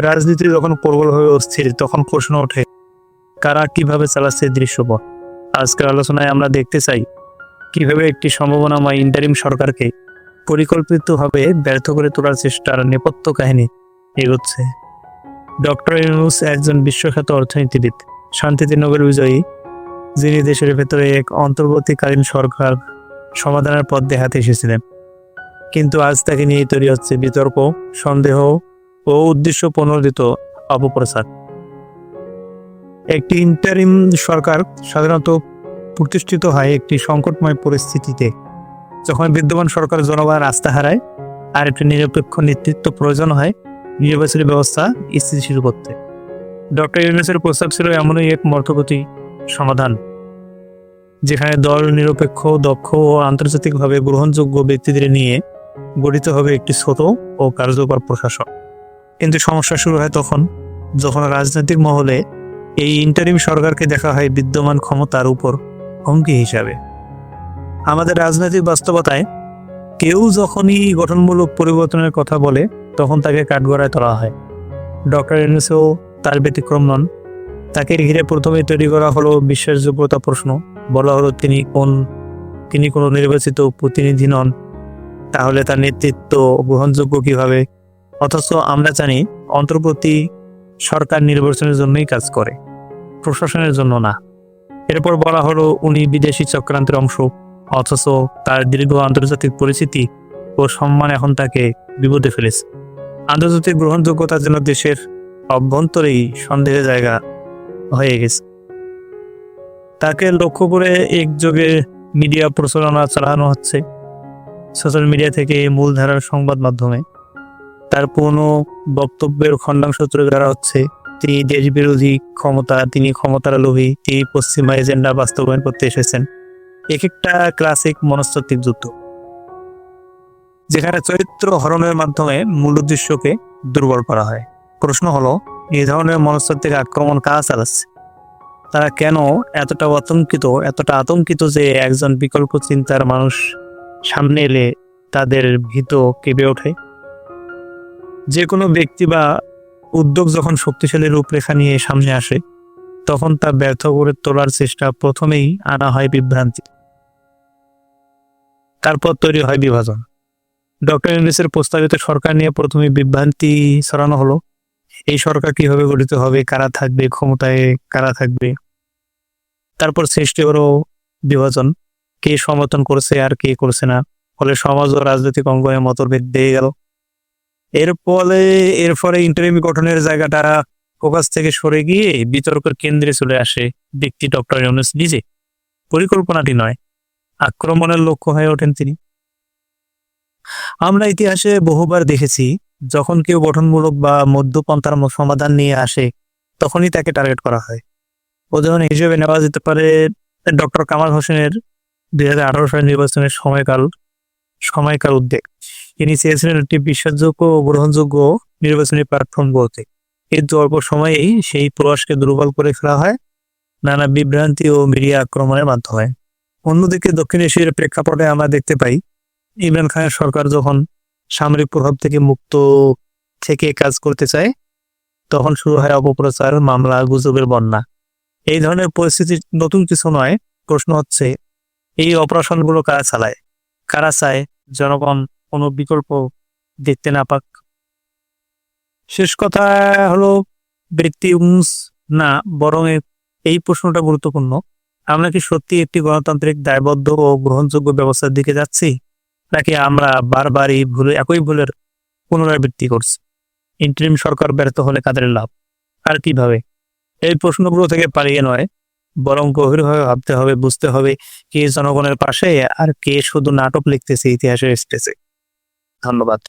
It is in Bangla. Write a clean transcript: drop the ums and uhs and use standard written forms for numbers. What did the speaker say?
রাজনীতি যখন প্রবল হয়ে অস্থির, তখন প্রশ্ন ওঠে কারা কিভাবে চালাচ্ছে দৃশ্যপট। আজকের আলোচনায় আমরা দেখতে চাই কিভাবে একটি সম্ভাবনাময় ইন্টারিম সরকারকে পরিকল্পিতভাবে ব্যর্থ করে তোলার চেষ্টার নেপথ্য কাহিনী এগোচ্ছে। ডক্টর ইউনূস একজন বিশ্বখ্যাত অর্থনীতিবিদ, শান্তিতে নোবেল বিজয়ী, যিনি দেশের ভেতরে এক অন্তর্বর্তীকালীন সরকার সমাধানের পথ দেখাতে এসেছিলেন। কিন্তু আজ তাকে নিয়ে তৈরি হচ্ছে বিতর্ক, সন্দেহ ও উদ্দেশ্য প্রণোদিত অপপ্রচার। একটি ইন্টারিম সরকার সাধারণত প্রতিষ্ঠিত হয় একটি সংকটময় পরিস্থিতিতে, যখন বিদ্যমান সরকার জনগণের আস্থা হারায় আর একটি নিরপেক্ষ নেতৃত্ব প্রয়োজন হয় নির্বাচনী ব্যবস্থা স্থিতিশীল করতে। ডক্টর ইউনূসের প্রস্তাব ছিল এমনই এক মধ্যবর্তী সমাধান, যেখানে দল নিরপেক্ষ, দক্ষ ও আন্তর্জাতিকভাবে গ্রহণযোগ্য ব্যক্তিদের নিয়ে গঠিত হবে একটি ছোট ও কার্যকর প্রশাসন। কিন্তু সমস্যা শুরু হয় তখন, যখন রাজনৈতিক মহলে এই ইন্টারিম সরকারকে দেখা হয় বিদ্যমান ক্ষমতার উপর হুমকি হিসাবে। আমাদের রাজনৈতিক বাস্তবতায় কেউ যখনই গঠনমূলক পরিবর্তনের কথা বলে, তখন তাকে কাঠগড়ায় তোলা হয়। ডক্টর ইউনূসও তার ব্যতিক্রম নন। তাকে ঘিরে প্রথমে তৈরি করা হলো বিশ্বাসযোগ্যতা প্রশ্ন। বলা হলো তিনি কোনো নির্বাচিত প্রতিনিধি নন, তাহলে তার নেতৃত্ব গ্রহণযোগ্য কিভাবে? অথচ আমরা জানি অন্তর্বর্তী সরকার নির্বাচনের জন্যই কাজ করে, প্রশাসনের জন্য না। এরপর বলা হলো উনি বিদেশি চক্রান্তের অংশ, অথচ তার দীর্ঘ আন্তর্জাতিক পরিচিতি ও সম্মান এখন তাকে বিপদে ফেলেছে। আন্তর্জাতিক গ্রহণযোগ্যতার জন্য দেশের অভ্যন্তরেই সন্দেহের জায়গা হয়ে গেছে। তাকে লক্ষ্য করে একযোগে মিডিয়া প্রচারণা চালানো হচ্ছে, সোশ্যাল মিডিয়া থেকে মূলধারার সংবাদ মাধ্যমে। তার পুরনো বক্তব্যের খণ্ডাংশ তুলে ধরা হচ্ছে। তিনি দেশ বিরোধী, তিনি ক্ষমতার লোভী, তিনি পশ্চিমা এজেন্ডা বাস্তবায়ন করতে এসেছেন। এক একটা ক্লাসিক মনস্তাত্ত্বিক যুদ্ধ, যেখানে চরিত্র হরণের মাধ্যমে মূল উদ্দেশ্যকে দুর্বল করা হয়। প্রশ্ন হলো, এই ধরনের মনস্তাত্ত্বিক আক্রমণ কারা চালাচ্ছে? তারা কেন এতটা আতঙ্কিত যে একজন বিকল্প চিন্তার মানুষ সামনে এলে তাদের ভীত কেঁপে ওঠে? যে কোনো ব্যক্তি বা উদ্যোগ যখন শক্তিশালী রূপরেখা নিয়ে সামনে আসে, তখন তা ব্যর্থ করে তোলার চেষ্টা প্রথমেই আনা হয় বিভ্রান্তি, তারপর তৈরি হয় বিভাজন। ডক্টর ইউনূসের প্রস্তাবিত সরকার নিয়ে প্রথমে বিভ্রান্তি ছড়ানো হলো। এই সরকার কিভাবে গঠিত হবে, কারা থাকবে ক্ষমতায়, কারা থাকবে। তারপর সৃষ্টি হলো বিভাজন, কে সমর্থন করছে আর কে করছে না। ফলে সমাজ ও রাজনৈতিক অঙ্গনে মতভেদ বেড়ে গেল। এর ফলে ইন্টারিম গঠনের জায়গাটা ফোকাস থেকে সরে গিয়ে বিতর্কের কেন্দ্রে চলে আসে ব্যক্তি ডক্টর ইউনূস নিজে। পরিকল্পনাটি নয়, আক্রমণের লক্ষ্য হয়ে ওঠেন তিনি। আমরা ইতিহাসে বহুবার দেখেছি, যখন কেউ গঠনমূলক বা মধ্যপন্থার সমাধান নিয়ে আসে, তখনই তাকে টার্গেট করা হয়। উদাহরণ হিসেবে নেওয়া যেতে পারে ডক্টর কামাল হোসেনের 2018 সালের নির্বাচনের সময়কাল উদ্বেগ। তিনি চেয়েছিলেন একটি বিশ্বাসযোগ্য ও গ্রহণযোগ্য নির্বাচনী প্ল্যাটফর্ম গড়তে, কিন্তু অল্প সময়েই সেই প্রয়াসকে দুর্বল করে ফেলা হয় নানা বিভ্রান্তি ও মিডিয়া আক্রমণের মাধ্যমে। অন্যদিকে দক্ষিণ এশিয়ার প্রেক্ষাপটে আমরা দেখতে পাই, ইমরান খানের সরকার যখন সামরিক প্রভাব থেকে মুক্ত থেকে কাজ করতে চায়, তখন শুরু হয় অপপ্রচার, মামলা, গুজবের বন্যা। এই ধরনের পরিস্থিতি নতুন কিছু নয়। প্রশ্ন হচ্ছে, এই অপারেশনগুলো কারা চালায়? কারা চায় জনগণ কোনো বিকল্প দেখতে না পাক? শেষ কথা হলো, ব্যক্তি ইউনূস না, বরং এই প্রশ্নটা গুরুত্বপূর্ণ। আমরা কি সত্যি একটি গণতান্ত্রিক, দায়বদ্ধ ও গ্রহণযোগ্য ব্যবস্থার দিকে যাচ্ছি, নাকি আমরা বারবার একই ভুলের পুনরাবৃত্তি করছি? ইন্টারিম সরকার ব্যর্থ হলে কাদের লাভ, আর কিভাবে? এই প্রশ্নগুলো থেকে পালিয়ে নয়, বরং গভীরভাবে ভাবতে হবে, বুঝতে হবে কে জনগণের পাশে আর কে শুধু নাটক লিখতেছে ইতিহাসের স্টেজে। ধন্যবাদ।